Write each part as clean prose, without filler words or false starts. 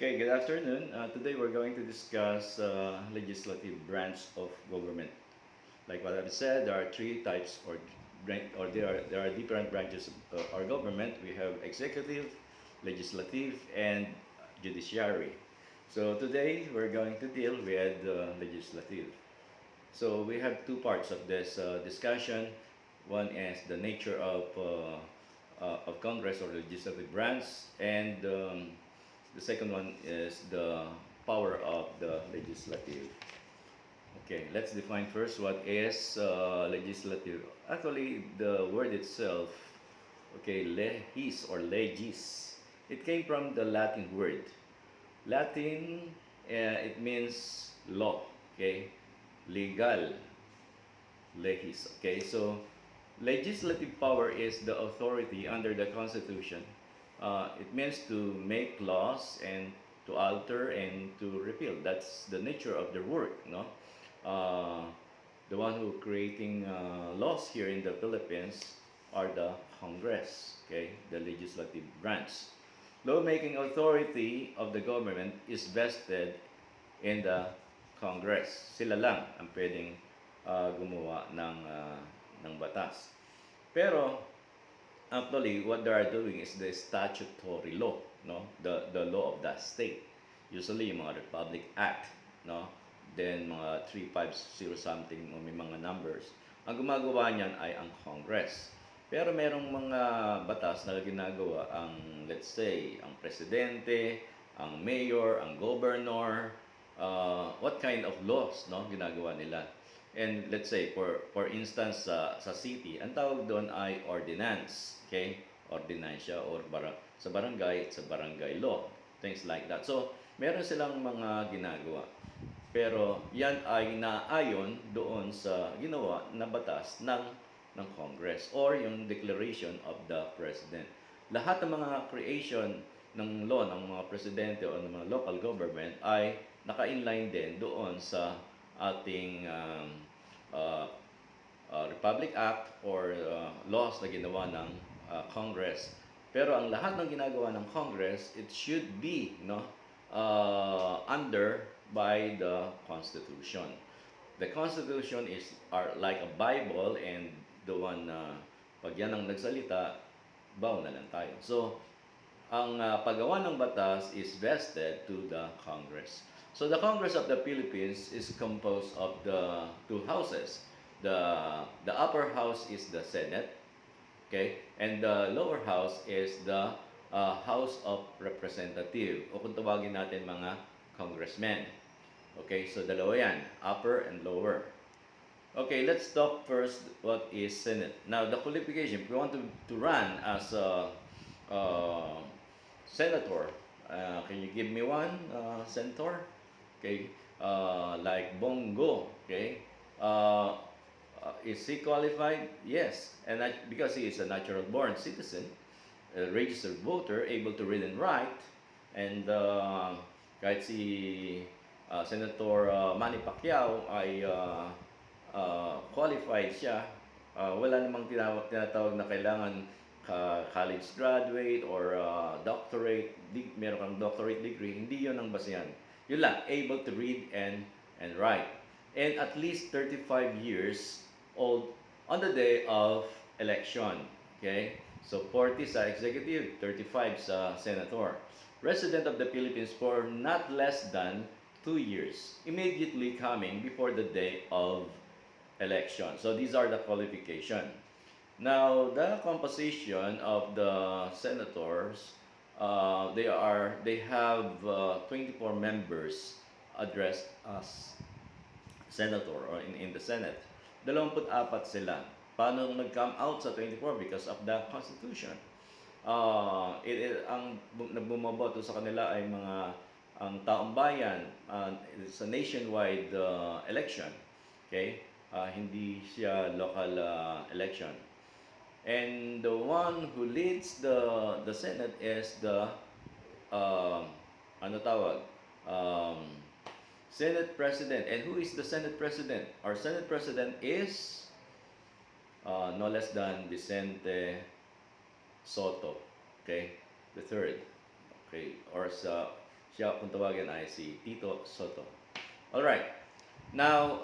Okay, good afternoon. Today we're going to discuss legislative branch of government. Like what I've said, there are three types, or there are different branches of our government. We have executive, legislative, and judiciary. So today we're going to deal with legislative. So we have two parts of this discussion. One is the nature of Congress or legislative branch, and the second one is the power of the legislative. Okay, let's define first what is legislative. Actually, the word itself, okay, legis or legis, it came from the Latin word. Latin, it means law, okay? Legal, legis, okay? So, legislative power is the authority under the Constitution. It means to make laws and to alter and to repeal. That's the nature of their work, no? Uh, the one who creating laws here in the Philippines are the Congress, okay, the legislative branch. Lawmaking authority of the government is vested in the Congress. Sila lang ang pwedeng gumawa ng batas. Pero actually, what they are doing is the statutory law, no? The law of that state. Usually, yung mga Republic Act, no? Then, mga 350 something, o may mga numbers. Ang gumagawa niyan ay ang Congress. Pero merong mga batas na ginagawa ang, let's say, ang presidente, ang mayor, ang governor, what kind of laws, no, ginagawa nila. And let's say, for instance, sa city, ang tawag doon ay ordinance. Okay? Ordinansya or sa barangay, sa barangay law. Things like that. So, meron silang mga ginagawa. Pero yan ay naayon doon sa ginawa na batas ng Congress or yung Declaration of the President. Lahat ng mga creation ng law ng mga presidente o ng mga local government ay naka-inline din doon sa ating Republic Act or laws na ginawa ng Congress. Pero ang lahat ng ginagawa ng Congress, it should be under by the Constitution. The Constitution is like a Bible, and the one pag yan ang nagsalita, bow na lang tayo. So, ang paggawa ng batas is vested to the Congress. So, the Congress of the Philippines is composed of the two houses. The upper house is the Senate, okay? And the lower house is the House of Representative, o kung tawagin natin mga congressmen. Okay, so dalawa yan, upper and lower. Okay, let's talk first what is Senate. Now, the qualification, if you want to run as a senator, can you give me one senator? Okay, like Bongo, okay? Is he qualified? Yes, and because he is a natural born citizen, a registered voter, able to read and write, and kahit si Senator Manny Pacquiao ay qualified siya. Wala namang tinatawag na kailangan college graduate or doctorate, meron kang doctorate degree. Hindi yun ang basehan. Yun lang, able to read and write. And at least 35 years old on the day of election. Okay? So 40 sa executive, 35 sa senator. Resident of the Philippines for not less than 2 years, immediately coming before the day of election. So these are the qualification. Now, the composition of the senators, they have 24 members addressed as senator or in the Senate. 24 sila. Paano nag-come out sa 24? Because of the Constitution. Ang nagbumoboto sa kanila ay ang taong bayan. It's a nationwide election. Okay? Hindi siya local election. And the one who leads the Senate is the ano tawag? Senate President. And who is the Senate President? Our Senate President is no less than Vicente Soto. Okay? The third. Okay? Or Siya kung tawagin ay si Tito Soto. All right. Now,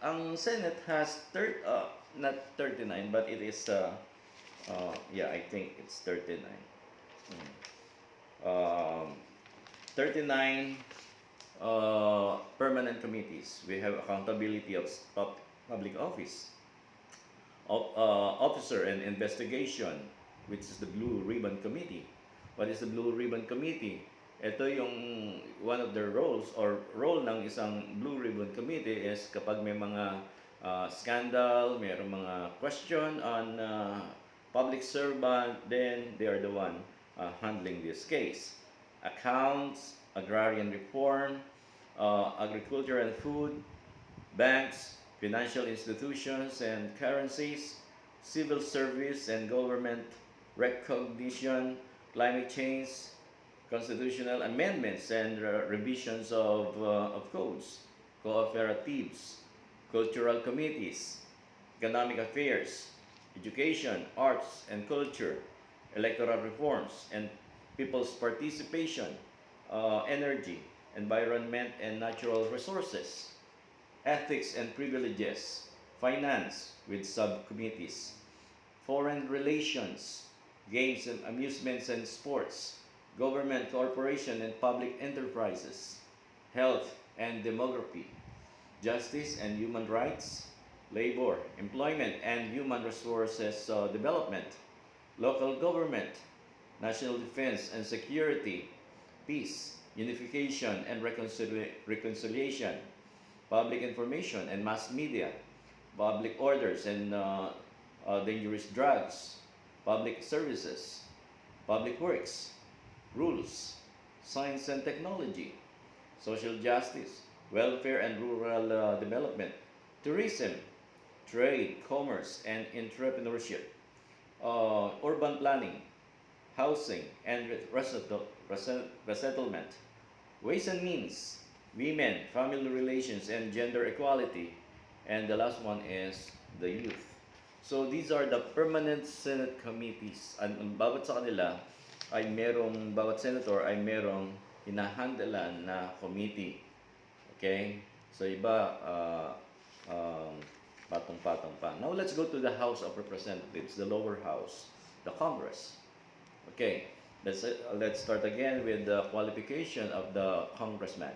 ang Senate has not 39, but it is yeah, I think it's 39. Mm. Um, 39 permanent committees. We have accountability of public office, officer and investigation, which is the Blue Ribbon Committee. What is the Blue Ribbon Committee? Ito yung one of their roles or role ng isang Blue Ribbon Committee is kapag may mga scandal, mayroong mga question on public servant, then they are the one handling this case. Accounts, agrarian reform, agriculture and food, banks, financial institutions and currencies, civil service and government recognition, climate change, constitutional amendments and revisions of codes, cooperatives, cultural committees, economic affairs, education, arts and culture, electoral reforms and people's participation, energy, environment and natural resources, ethics and privileges, finance with subcommittees, foreign relations, games and amusements and sports, government, corporation and public enterprises, health and demography, justice and human rights, labor, employment and human resources development, local government, national defense and security, peace, unification and reconciliation, public information and mass media, public orders and dangerous drugs, public services, public works, rules, science and technology, social justice, welfare and rural development, tourism, trade, commerce and entrepreneurship, urban planning, housing and resettlement, ways and means, women, family relations and gender equality, and the last one is the youth. So these are the permanent Senate committees. Ang bawat sa kanila ay bawat senator ay merong hinahandalan na committee. Okay? So iba, patong-patong pa. Now let's go to the House of Representatives, the lower house, the Congress. Okay, let's start again with the qualification of the congressman.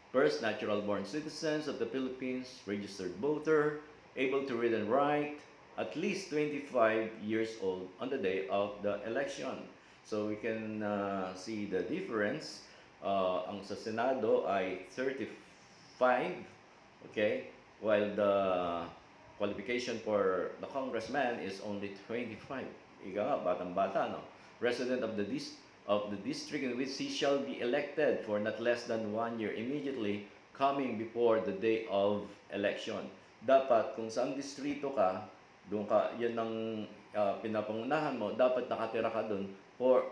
First, natural-born citizens of the Philippines, registered voter, able to read and write, at least 25 years old on the day of the election. So we can see the difference. Ang sa Senado ay 35, okay, while the qualification for the congressman is only 25. Ika nga, batang-bata, no? Resident of the district in which he shall be elected for not less than 1 year immediately coming before the day of election. Dapat kung saan distrito ka, doon ka, yan ang pinapangunahan mo, dapat nakatira ka doon for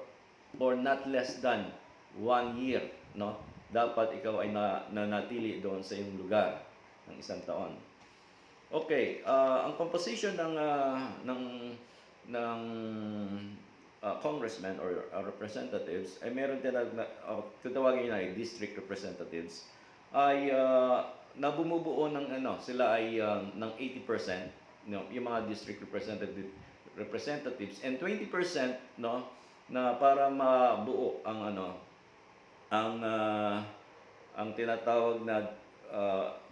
not less than 1 year, no? Dapat ikaw ay nanatili doon sa iyong lugar ng isang taon. Okay, ang composition ng congressmen or representatives ay meron din tutawagin na ay district representatives ay nabumubuo ng sila ay ng 80%, yung mga district representatives and 20%, no, na para mabuo ang ang tinatawag na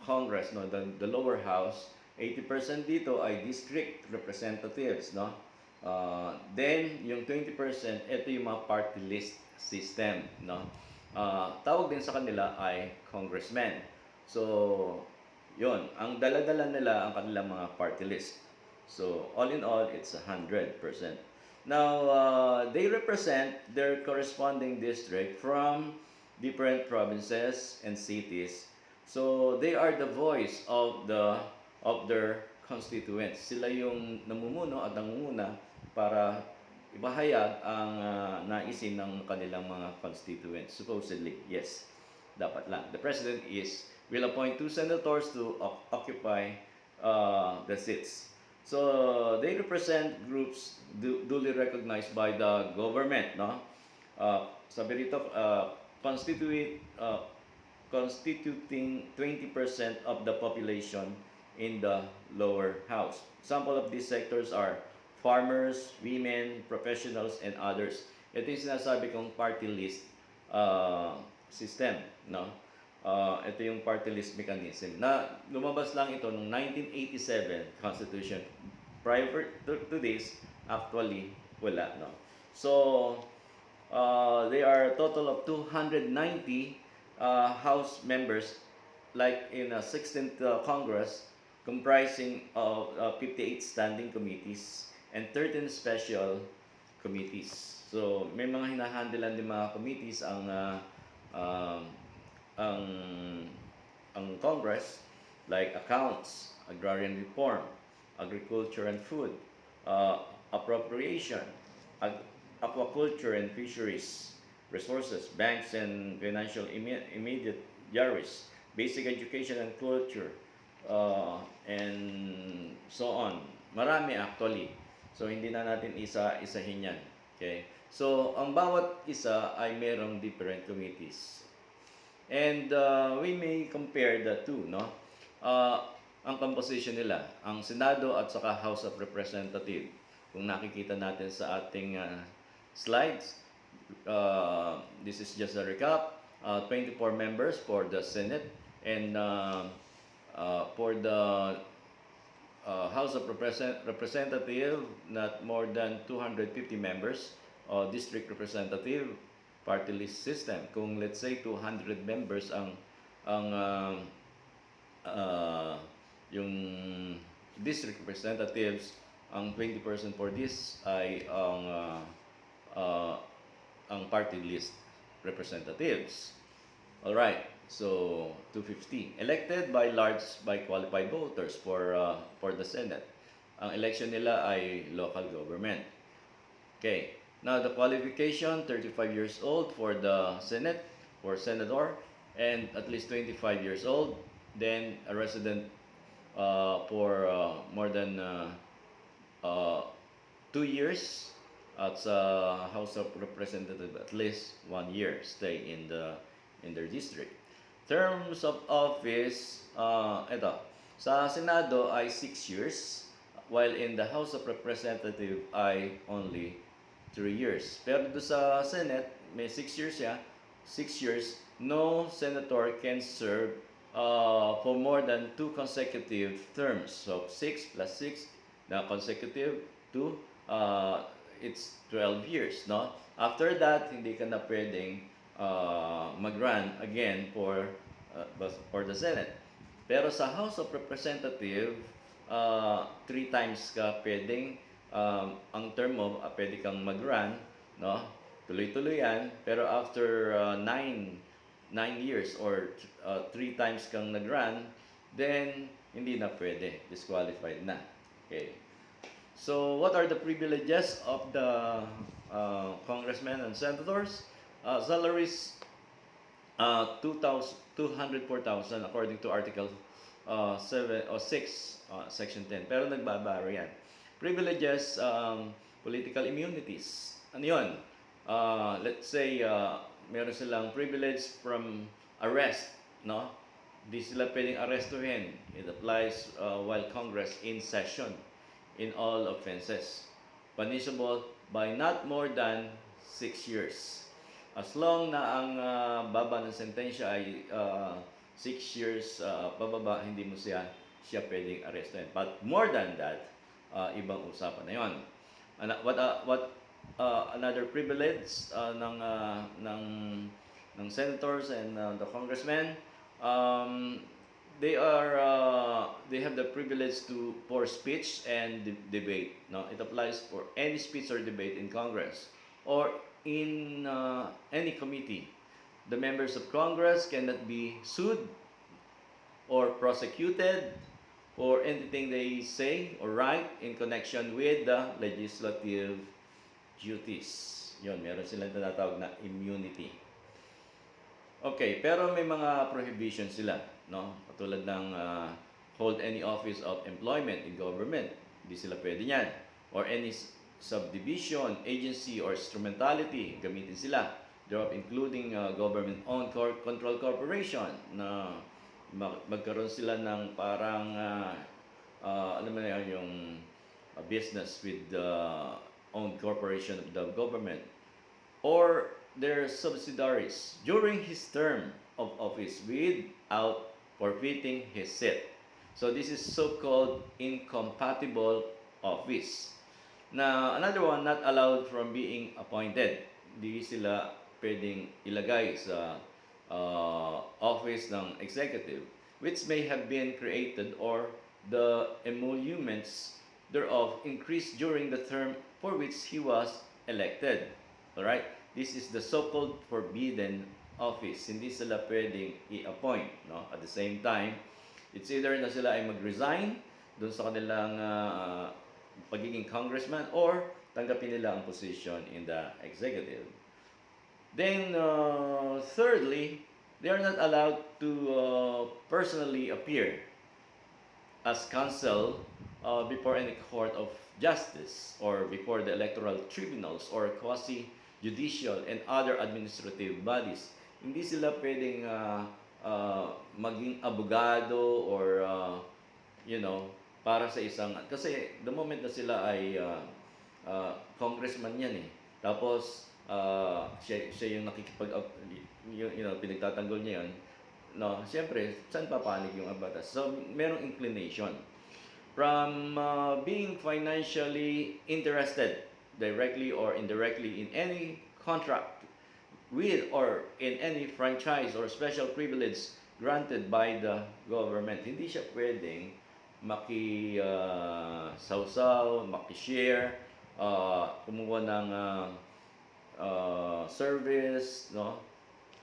Congress, no, the lower house. 80% dito ay district representatives, no. Then yung 20%, ito yung mga party list system, no. Tawag din sa kanila ay congressmen. So yun, ang dala-dala nila ang kanilang mga party list. So all in all, it's 100%. Now they represent their corresponding district from different provinces and cities. So they are the voice of their constituents. Sila yung namumuno at nangunguna para ibahayag ang naisin ng kanilang mga constituents. Supposedly, yes, dapat lang. The president will appoint 2 senators to occupy the seats. So they represent groups duly recognized by the government, no? sabi rito, constituting 20% of the population in the lower house. Sample of these sectors are farmers, women, professionals, and others. Ito yung sinasabi kong party list system, no? Ito yung party list mechanism na lumabas lang ito noong 1987 Constitution. Prior to this, actually, wala, no? So, they are a total of 290 House members, like in a 16th Congress, comprising of 58 standing committees and 13 special committees. So, may mga hinahandlean din mga committees um, ang ang Congress, like accounts, agrarian reform, agriculture and food, appropriation, aquaculture and fisheries, resources, banks and financial intermediaries, basic education and culture, and so on. Marami actually. So, hindi na natin isa-isahin yan. Okay? So, ang bawat isa ay merong different committees. And we may compare the two, no? Ang composition nila, ang Senado at saka House of Representatives. Kung nakikita natin sa ating slides, this is just a recap. 24 members for the Senate, and for the House of Representative, not more than 250 members. District representative, party list system. Kung let's say 200 members ang yung district representatives, ang 20% for this ay ang party list representatives. All right. So 250 elected by large by qualified voters for the Senate. Ang election nila ay local government. Okay. Now the qualification, 35 years old for the Senate, for senator, and at least 25 years old. Then a resident for more than 2 years at sa House of Representatives, at least 1 year stay in their district. Terms of office, ito, sa Senado ay 6 years, while in the House of Representatives ay only 3 years. Pero doon sa Senate, may 6 years siya. 6 years, no senator can serve for more than 2 consecutive terms. So 6 plus 6 na consecutive to it's 12 years, no? After that, hindi ka na pwedeng mag-run again for the Senate. Pero sa House of Representative, 3 times ka pwedeng ang term mo, pwede kang mag-run, no? Tuloy-tuloy yan, pero after 9 years or 3 times kang nag-run, then hindi na pwede, disqualified na. Okay. So, what are the privileges of the congressmen and senators? Salaries, 204,000 according to Article 7 or 6, Section 10. Pero nagbabaro yan. Privileges, political immunities. Ano yun? Let's say, meron silang privilege from arrest, no? Di sila pwedeng arrestuhin. It applies while Congress in session in all offenses. Punishable by not more than 6 years. As long na ang baba ng sentensya ay 6 years pababa, hindi mo siya pwedeng arrestuhin. But more than that, ibang usapan na yon. Another privilege ng senators and the congressmen, they have the privilege for speech and debate. No, it applies for any speech or debate in Congress or in any committee. The members of Congress cannot be sued or prosecuted for anything they say or write in connection with the legislative duties. Yun, meron silang tinatawag na immunity. Okay, pero may mga prohibitions sila, no? Katulad ng hold any office of employment in government. Hindi sila pwede niyan. Or any subdivision, agency, or instrumentality, gamitin sila. thereof including government-owned control corporation na magkaroon sila ng parang alam mo na yan, yung business with the owned corporation of the government or their subsidiaries during his term of office without forfeiting his seat. So this is so-called incompatible office. Na another one, not allowed from being appointed. Hindi sila pwedeng ilagay sa office ng executive, which may have been created or the emoluments thereof increased during the term for which he was elected. Alright? This is the so-called forbidden office. Hindi sila pwedeng i-appoint. No? At the same time, it's either na sila ay mag-resign dun sa kanilang pagiging congressman or tanggapin nila ang position in the executive. Then, thirdly, they are not allowed to personally appear as counsel before any court of justice or before the electoral tribunals or quasi-judicial and other administrative bodies. Hindi sila pwedeng maging abogado or para sa isang, kasi the moment na sila ay congressman yan eh. Tapos siya yung pinagtatanggol niya yun. No, siyempre, saan papanig yung batas? So, merong inclination from being financially interested directly or indirectly in any contract with or in any franchise or special privilege granted by the government. Hindi siya pwedeng maki-sawsaw, maki-share, kumuha ng service, no?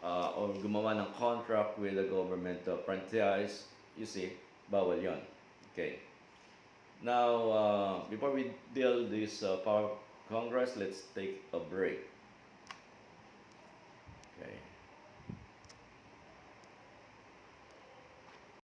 Or gumawa ng contract with the government franchise. You see, bawal yon. Okay. Now, before we deal this power of Congress, let's take a break. Okay.